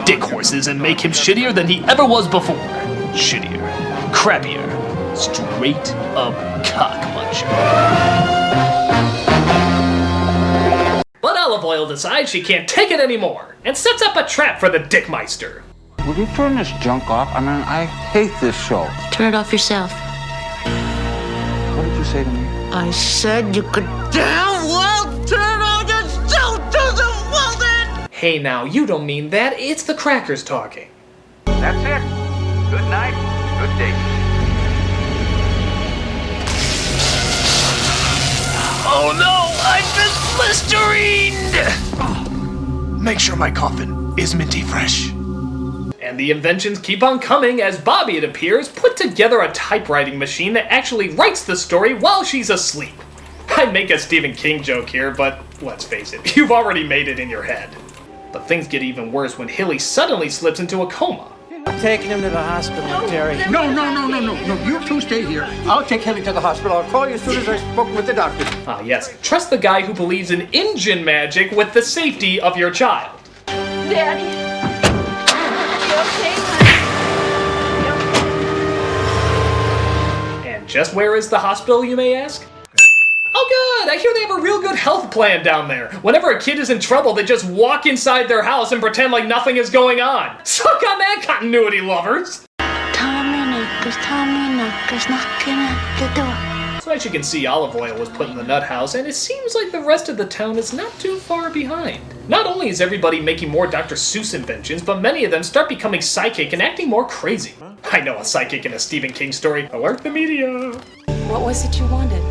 dick horses and make him shittier than he ever was before. Shittier, crappier, straight up cock muncher. But Olive Oil decides she can't take it anymore and sets up a trap for the Dickmeister. Would you turn this junk off? I mean, I hate this show. Turn it off yourself. What did you say to me? I said you could damn well turn on yourself to the woman! Hey now, you don't mean that. It's the Crackers talking. That's it. Good night. Good day. Oh no, I've been blisterined! Make sure my coffin is minty fresh. And the inventions keep on coming as Bobby, it appears, put together a typewriting machine that actually writes the story while she's asleep. I'd make a Stephen King joke here, but let's face it, you've already made it in your head. But things get even worse when Hilly suddenly slips into a coma. I'm taking him to the hospital, Terry. No, you two stay here. I'll take Hilly to the hospital. I'll call you as soon as I've spoken with the doctor. Ah yes, trust the guy who believes in engine magic with the safety of your child. Daddy. And just where is the hospital, you may ask? Oh good, I hear they have a real good health plan down there. Whenever a kid is in trouble, they just walk inside their house and pretend like nothing is going on. Suck on that, continuity lovers! Tommyknockers knocking at the door. So as you can see, Olive Oil was put in the nut house, and it seems like the rest of the town is not too far behind. Not only is everybody making more Dr. Seuss inventions, but many of them start becoming psychic and acting more crazy. I know a psychic in a Stephen King story. Alert the media! What was it you wanted?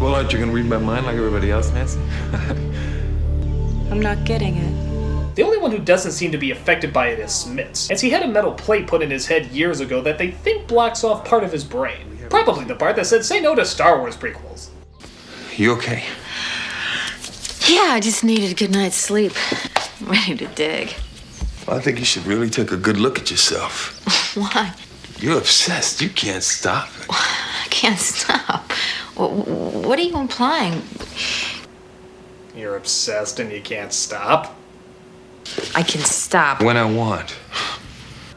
Well, aren't you gonna read my mind like everybody else, Nancy? I'm not getting it. The only one who doesn't seem to be affected by it is Smits, as he had a metal plate put in his head years ago that they think blocks off part of his brain. Probably the part that said say no to Star Wars prequels. You okay? Yeah, I just needed a good night's sleep. I'm ready to dig. Well, I think you should really take a good look at yourself. Why? You're obsessed. You can't stop it. I can't stop. What are you implying? You're obsessed and you can't stop. I can stop. When I want.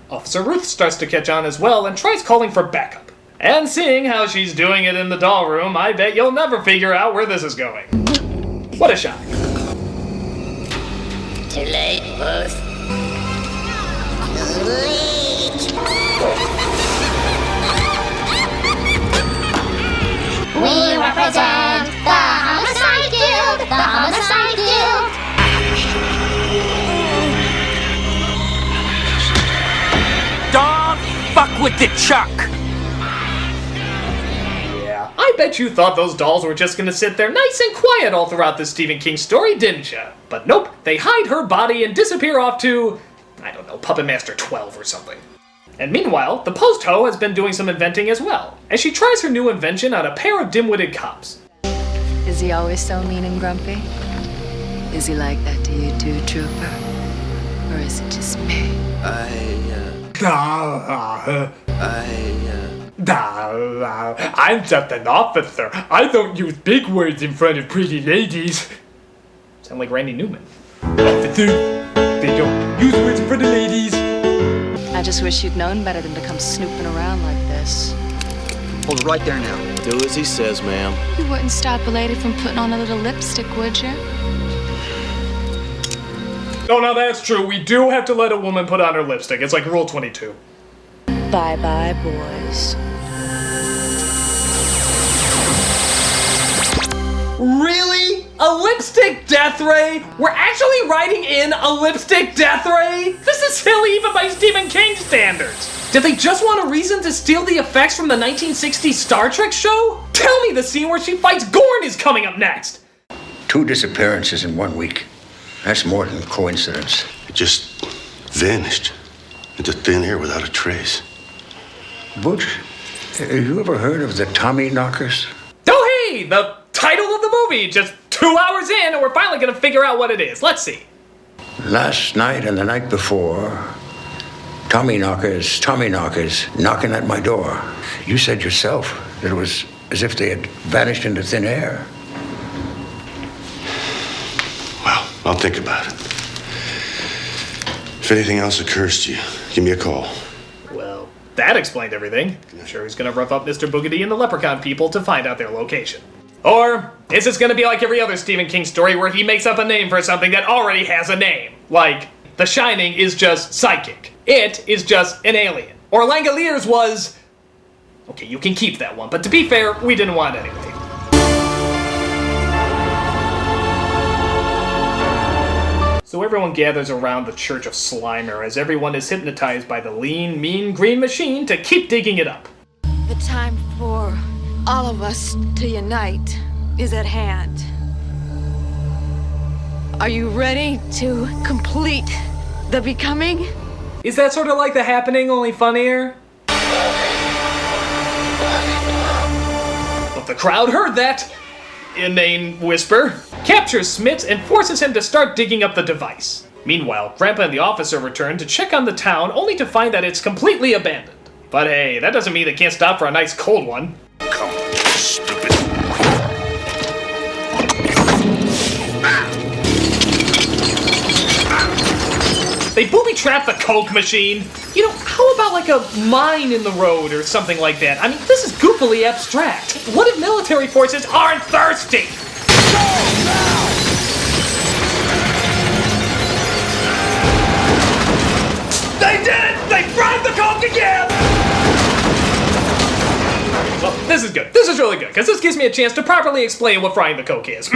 Officer Ruth starts to catch on as well and tries calling for backup. And seeing how she's doing it in the doll room, I bet you'll never figure out where this is going. What a shock. Too late, Ruth. Too late. We represent the Homicide Guild! The Homicide Guild! Don't fuck with the Chuck! Yeah, I bet you thought those dolls were just gonna sit there nice and quiet all throughout this Stephen King story, didn't ya? But nope, they hide her body and disappear off to, I don't know, Puppet Master 12 or something. And meanwhile, the post-ho has been doing some inventing as well, as she tries her new invention on a pair of dim-witted cops. Is he always so mean and grumpy? Is he like that to you too, Trooper? Or is it just me? I'm just an officer. I don't use big words in front of pretty ladies. Sound like Randy Newman. Officer, they don't use words in front of ladies. I just wish you'd known better than to come snooping around like this. Hold it right there now. Do as he says, ma'am. You wouldn't stop a lady from putting on a little lipstick, would you? Oh, no, that's true. We do have to let a woman put on her lipstick. It's like Rule 22. Bye-bye, boys. Really? A lipstick death ray? We're actually writing in a lipstick death ray? This is silly even by Stephen King standards. Did they just want a reason to steal the effects from the 1960s Star Trek show? Tell me the scene where she fights Gorn is coming up next. 2 disappearances in 1 week. That's more than a coincidence. It just vanished into thin air without a trace. Butch, have you ever heard of the Tommyknockers? Oh hey, the title of the movie, just 2 hours in and we're finally gonna figure out what it is. Let's see. Last night and the night before, Tommyknockers knocking at my door. You said yourself that it was as if they had vanished into thin air. Well, I'll think about it. If anything else occurs to you, give me a call. Well, that explained everything. I'm sure he's gonna rough up Mr. Boogedy and the Leprechaun people to find out their location. Or is this gonna be like every other Stephen King story where he makes up a name for something that already has a name? Like, The Shining is just psychic. It is just an alien. Or Langoliers was... Okay, you can keep that one, but to be fair, we didn't want it anyway. So everyone gathers around the Church of Slimer as everyone is hypnotized by the lean, mean green machine to keep digging it up. The time for all of us to unite is at hand. Are you ready to complete the becoming? Is that sort of like The Happening, only funnier? But the crowd heard that inane whisper, captures Smits and forces him to start digging up the device. Meanwhile, Grandpa and the officer return to check on the town, only to find that it's completely abandoned. But hey, that doesn't mean they can't stop for a nice cold one. Come on, stupid. They booby-trap the Coke machine. You know, how about like a mine in the road or something like that? I mean, this is goofily abstract. What if military forces aren't thirsty? They did it! They fried the Coke again! Well, this is good. This is really good, because this gives me a chance to properly explain what frying the Coke is.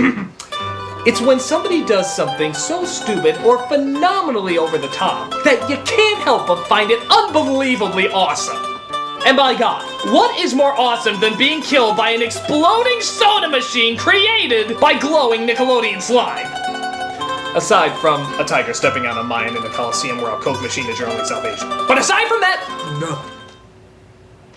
It's when somebody does something so stupid or phenomenally over the top that you can't help but find it unbelievably awesome. And by God, what is more awesome than being killed by an exploding soda machine created by glowing Nickelodeon slime? Aside from a tiger stepping on a mine in a coliseum where a Coke machine is your only salvation. But aside from that, nothing.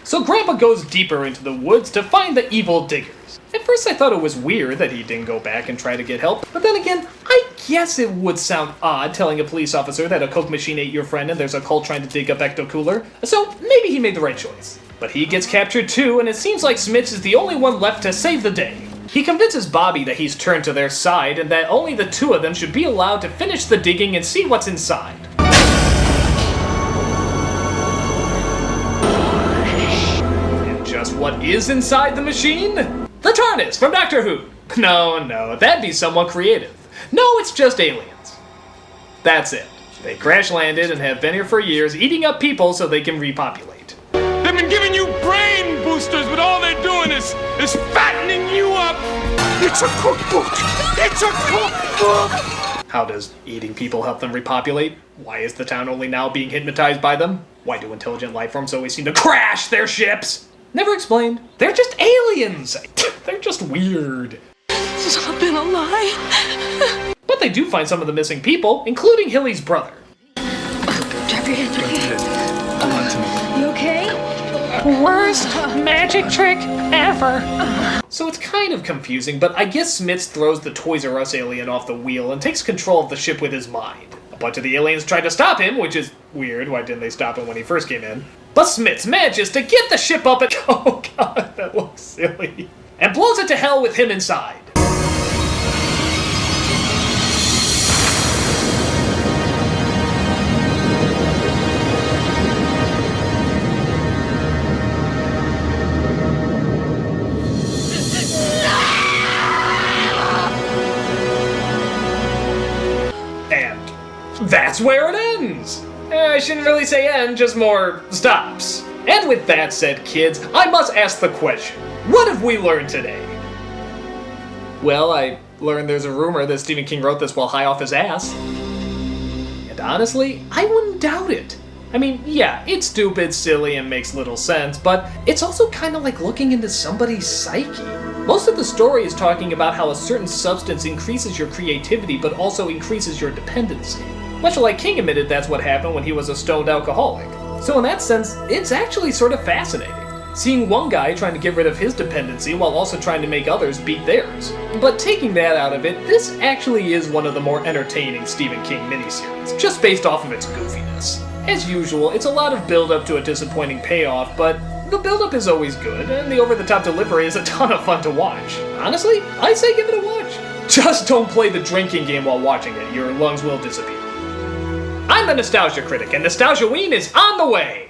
So Grandpa goes deeper into the woods to find the evil diggers. At first I thought it was weird that he didn't go back and try to get help, but then again, I guess it would sound odd telling a police officer that a Coke machine ate your friend and there's a cult trying to dig up Ecto Cooler, so maybe he made the right choice. But he gets captured too, and it seems like Smits is the only one left to save the day. He convinces Bobby that he's turned to their side and that only the two of them should be allowed to finish the digging and see what's inside. Just what is inside the machine? The TARDIS from Doctor Who. No, that'd be somewhat creative. No, it's just aliens. That's it. They crash landed and have been here for years, eating up people so they can repopulate. They've been giving you brain boosters, but all they're doing is fattening you up. It's a cookbook! It's a cookbook! How does eating people help them repopulate? Why is the town only now being hypnotized by them? Why do intelligent life forms always seem to crash their ships? Never explained. They're just aliens. They're just weird. This has all been a lie. But they do find some of the missing people, including Hilly's brother. Drop your hands, okay? You okay? Worst magic trick ever. So it's kind of confusing, but I guess Smits throws the Toys R Us alien off the wheel and takes control of the ship with his mind. A bunch of the aliens try to stop him, which is weird. Why didn't they stop him when he first came in? But Smits manages to get the ship up and... Oh god, that looks silly. And blows it to hell with him inside. And that's where it ends. I shouldn't really say end, just more stops. And with that said, kids, I must ask the question, what have we learned today? Well, I learned there's a rumor that Stephen King wrote this while high off his ass. And honestly, I wouldn't doubt it. I mean, yeah, it's stupid, silly, and makes little sense, but it's also kind of like looking into somebody's psyche. Most of the story is talking about how a certain substance increases your creativity, but also increases your dependency. Much like King admitted that's what happened when he was a stoned alcoholic. So in that sense, it's actually sort of fascinating. Seeing one guy trying to get rid of his dependency while also trying to make others beat theirs. But taking that out of it, this actually is one of the more entertaining Stephen King miniseries, just based off of its goofiness. As usual, it's a lot of build-up to a disappointing payoff, but the build-up is always good, and the over-the-top delivery is a ton of fun to watch. Honestly, I'd say give it a watch. Just don't play the drinking game while watching it, your lungs will disappear. I'm the Nostalgia Critic, and Nostalgia-ween is on the way!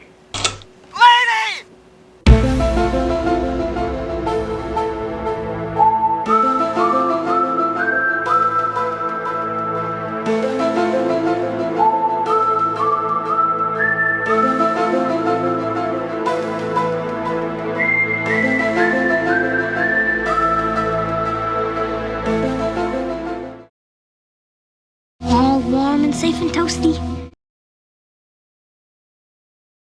All warm and safe and toasty.